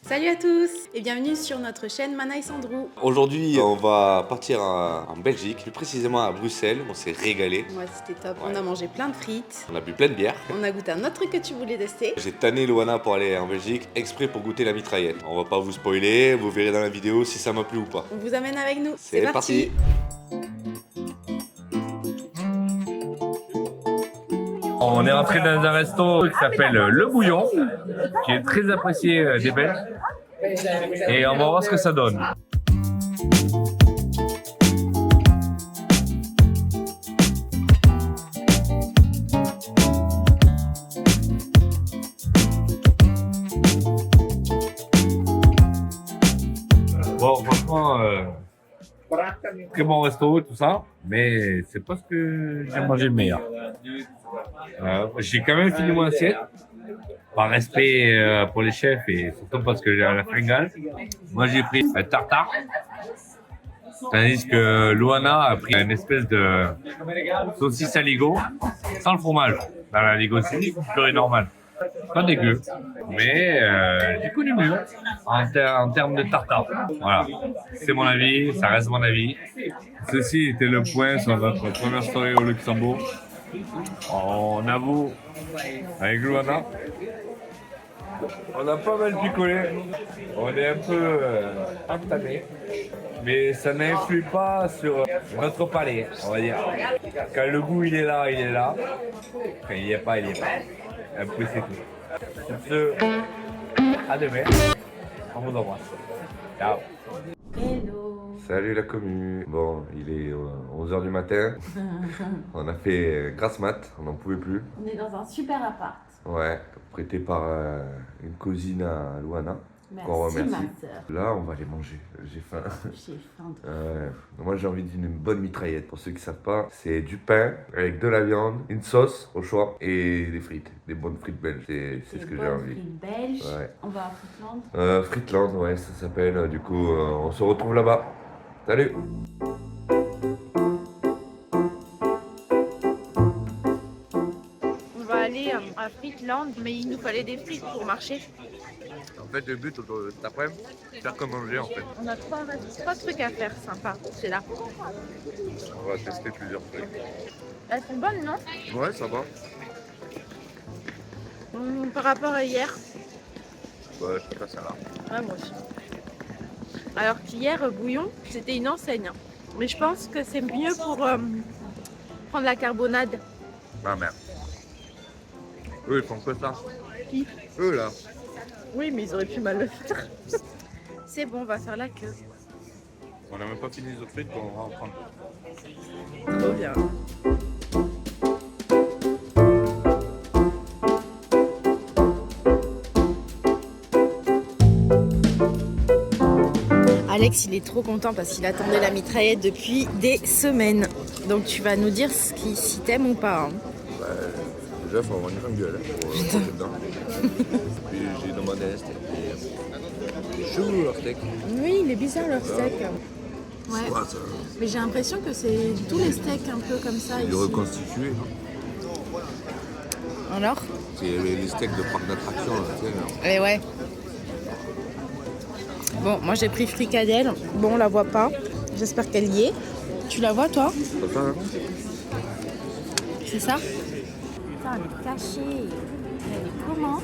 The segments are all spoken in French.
Salut à tous et bienvenue sur notre chaîne Mana et Sandrou. Aujourd'hui, on va partir en Belgique, plus précisément à Bruxelles. On s'est régalé. Ouais, c'était top. Ouais. On a mangé plein de frites. On a bu plein de bières. On a goûté un autre truc que tu voulais tester. J'ai tanné Loana pour aller en Belgique, exprès pour goûter la mitraillette. On va pas vous spoiler, vous verrez dans la vidéo si ça m'a plu ou pas. On vous amène avec nous. C'est parti. On est rentré dans un resto qui s'appelle Le Bouillon, qui est très apprécié des Belges. Et on va voir ce que ça donne. Bon, franchement, très bon resto, tout ça, mais c'est pas ce que j'ai mangé le meilleur. J'ai quand même fini mon assiette, par respect pour les chefs et surtout parce que j'ai la fringale. Moi j'ai pris un tartare, tandis que Loana a pris une espèce de saucisse à ligo, sans le fromage, dans la ligo c'est purée normale. Pas dégueu, mais j'ai connu mieux en termes de tartare. Voilà, c'est mon avis, ça reste mon avis. Ceci était le point sur notre première soirée au Luxembourg. On avoue, avec Luana, on a pas mal picolé, on est un peu entamé, mais ça n'influe pas sur notre palais, on va dire. Quand le goût il est là, il est là. Quand il n'y est pas, il n'y est pas. Après c'est tout. Sur ce, à demain, on vous embrasse. Ciao. Hello. Salut la commu. Bon, il est 11h du matin. On a fait grasse mat, on n'en pouvait plus. On est dans un super appart. Ouais, prêté par une cousine à Luana. Qu'on Merci remercie. ma sœur. Là, on va aller manger. J'ai faim. J'ai faim. Moi, j'ai envie d'une bonne mitraillette. Pour ceux qui ne savent pas, c'est du pain avec de la viande, une sauce au choix et des frites. Des bonnes frites belges. C'est ce que j'ai envie. Frites belges. Ouais. On va à Friesland. Friesland, ouais, ça s'appelle. Du coup, on se retrouve là-bas. Salut! On va aller à Friesland, mais il nous fallait des frites pour marcher. En fait, le but de cet après-midi, c'est faire comme manger en fait. On a trois trucs à faire sympa, c'est là. On va tester plusieurs trucs. Elles sont bonnes, non? Ouais, ça va. Par rapport à hier. Ouais, je sais pas ça là. Ouais, moi aussi. Alors qu'hier, Bouillon, c'était une enseigne. Mais je pense que c'est mieux pour prendre la carbonade. Ah merde. Eux, ils font que ça. Qui? Eux là. Oui, mais ils auraient pu mal le faire. C'est bon, on va faire la queue. On n'a même pas fini les autres frites qu'on va en prendre. Trop bien. Alex, il est trop content parce qu'il attendait la mitraillette depuis des semaines. Donc tu vas nous dire si t'aimes ou pas. Hein. Déjà, il faut avoir une grande gueule pour manger dedans. Puis j'ai demandé un steak. C'est chelou leur steak. Oui, il est bizarre leur steak. Ouais. C'est quoi ça? Mais j'ai l'impression que c'est tous les steaks un peu comme ça C'est du ici. reconstitué, non? Alors? C'est les steaks de parc d'attraction, là, tu sais. Eh ouais. Bon, moi j'ai pris fricadelle. Bon, on la voit pas. J'espère qu'elle y est. Tu la vois toi? C'est ça, hein? C'est ça? Putain, elle est cachée. Elle est comment?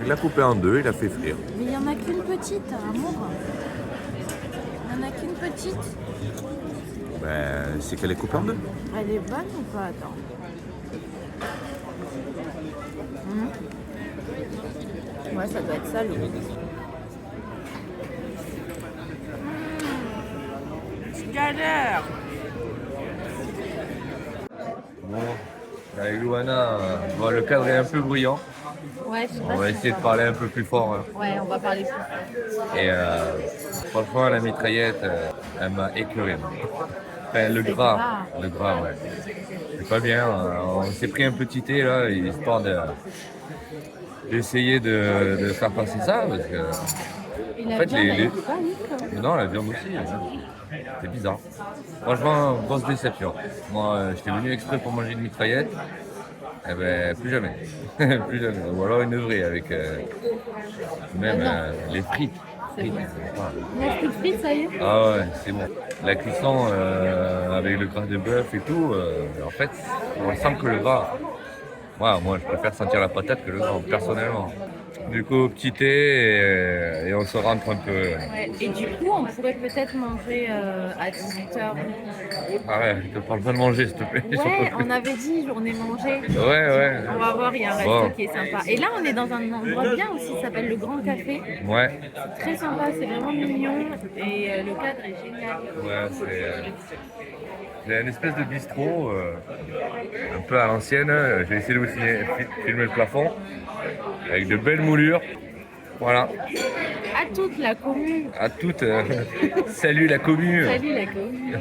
Il l'a coupé en deux, il a fait frire. Mais il n'y en a qu'une petite, amour. Il n'y en a qu'une petite. Ben, c'est qu'elle est coupée en deux. Elle est bonne ou pas? Attends. Ouais, ça doit être ça, le Galère. Bon, avec Luana, bon, le cadre est un peu bruyant. Ouais, je sais On va essayer de parler un peu plus fort. Hein. Ouais, on va parler plus. Et franchement, la mitraillette, elle m'a écœuré. Enfin, le gras, ouais. C'est pas bien. On s'est pris un petit thé là, histoire d'essayer de faire passer ça. Parce que, en fait, non, la viande aussi. C'est bizarre. Franchement, grosse déception. Moi, j'étais venu exprès pour manger une mitraillette. Eh ben, plus jamais. Plus jamais. Ou alors une vraie avec même les frites. Frites, voilà. Mange plus de frites, ça y est. Ah ouais, c'est bon. La cuisson avec le gras de bœuf et tout, en fait, on sent que le gras. Ouais, moi, je préfère sentir la patate que le gras, personnellement. Du coup, petit thé et on se rentre un peu. Ouais. Et du coup, on pourrait peut-être manger à 18h. Arrête, je te parle pas de manger, s'il te plaît. Ouais, on avait dit journée manger. Ouais. On va voir, il y a un resto Bon. qui est sympa. Et là, on est dans un endroit bien aussi, ça s'appelle le Grand Café. Ouais, Très sympa, c'est vraiment mignon et le cadre est génial. ouais, c'est une espèce de bistrot, un peu à l'ancienne. J'ai essayé de vous filmer le plafond, avec de belles moulures. Voilà, À toute la commune. à toutes. Salut la commune. Salut la commune.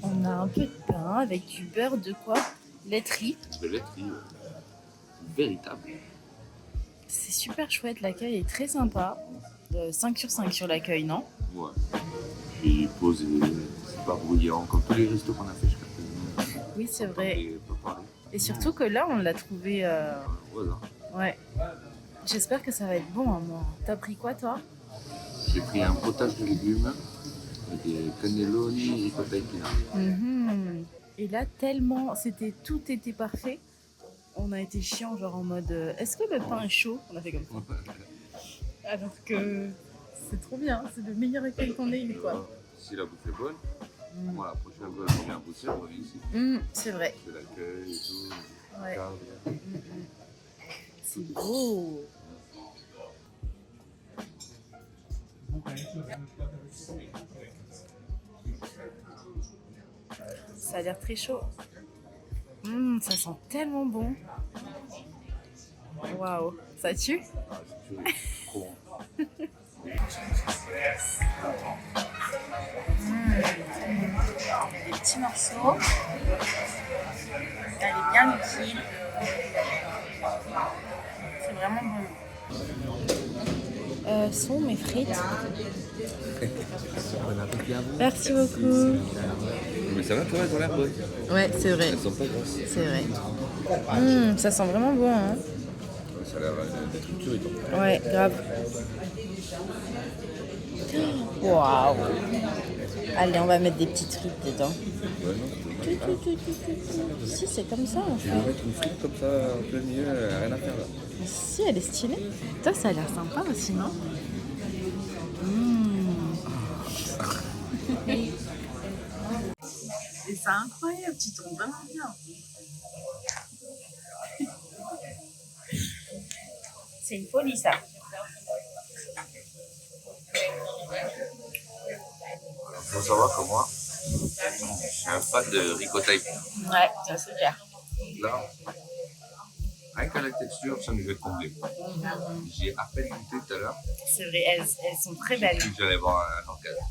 On a un peu de pain avec du beurre de quoi? Laiterie. De laiterie, véritable. C'est super chouette, l'accueil est très sympa. 5 sur 5 sur l'accueil, non? Ouais. Puis posé, c'est pas bruyant, comme tous les restos qu'on a fait jusqu'à présent. Oui, c'est vrai. Et pas parler. Et surtout que là, on l'a trouvé... Voilà. Ouais. J'espère que ça va être bon, hein, moi. T'as pris quoi, toi? J'ai pris un potage de légumes avec des cannelloni ricotta épinards. Mhm. Et là, tellement... Tout était parfait. On a été chiant, genre en mode... Est-ce que le pain est chaud? On a fait comme ça. Alors que... C'est trop bien. C'est le meilleur accueil qu'on ait eu, quoi. Si la bouffe est bonne, voilà, la prochaine fois qu'on vient bosser, on revient ici. C'est vrai. C'est l'accueil et tout. Ouais. Cadre. C'est beau. Ça a l'air très chaud. Ça sent tellement bon. Waouh, ça tue? Ah, c'est sûr, trop bon. Des petits morceaux. Elle est bien liquide. C'est vraiment bon. Sont mes frites. Merci beaucoup. Mais ça va, toi, elles ont l'air bonnes. Ouais, c'est vrai. Elles sont pas grosses. C'est vrai. Ça sent vraiment bon, hein. Ça a l'air d'être une tuerie. Ouais, grave. Waouh. Allez, on va mettre des petites frites dedans. Ouais, non, Si, c'est comme ça, en je fait. vais mettre une frite comme ça en plein milieu, rien à faire là. Si, elle est stylée. Toi, ça a l'air sympa aussi, non? Et c'est incroyable, tu tombes vraiment bien. C'est une folie, ça. Il faut savoir que moi, je suis un fan de ricotta épinards. Ouais, ça c'est clair. Là, rien qu'à la texture, ça nous est comblé. J'ai à peine goûté tout à l'heure. C'est vrai, elles sont très belles. Je j'allais voir un orgasme.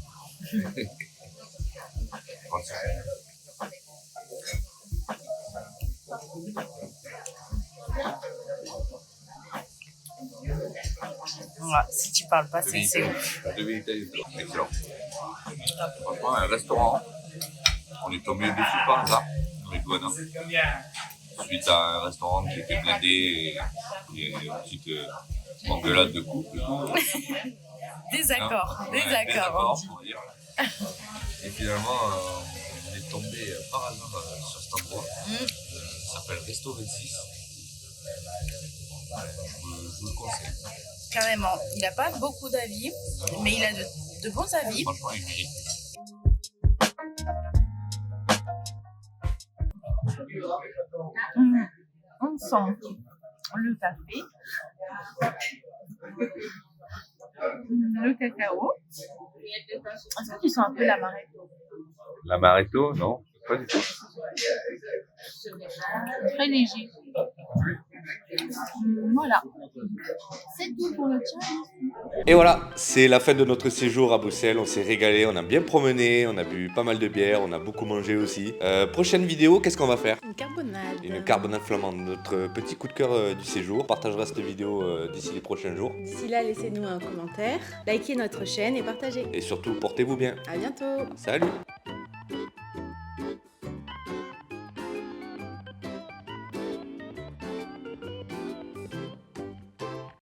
Voilà, si tu parles pas, c'est ouf. De vérité, excellent. Franchement, un restaurant, on est tombé dessus par hasard avec Guana. Suite à un restaurant qui était blindé et une petite engueulade de couple. Désaccord, Hein, désaccord, on on va dire. Et finalement, on est tombé par hasard sur cet endroit. Ça s'appelle Resto 26. Je vous le conseille. carrément. Il n'a pas beaucoup d'avis, mais il a de bons avis. Franchement, il mérite. On sent le café, le cacao. Est-ce que tu sens un peu l'amaretto? L'amaretto, non, pas du tout. Très léger. Voilà. C'est tout pour le chat. Et voilà, c'est la fin de notre séjour à Bruxelles. On s'est régalé, on a bien promené, on a bu pas mal de bière, on a beaucoup mangé aussi. Prochaine vidéo, qu'est-ce qu'on va faire? Une carbonade. Une carbonade flamande, notre petit coup de cœur du séjour. On partagera cette vidéo d'ici les prochains jours. D'ici là, laissez-nous un commentaire, likez notre chaîne et partagez. Et surtout, portez-vous bien. À bientôt. Salut!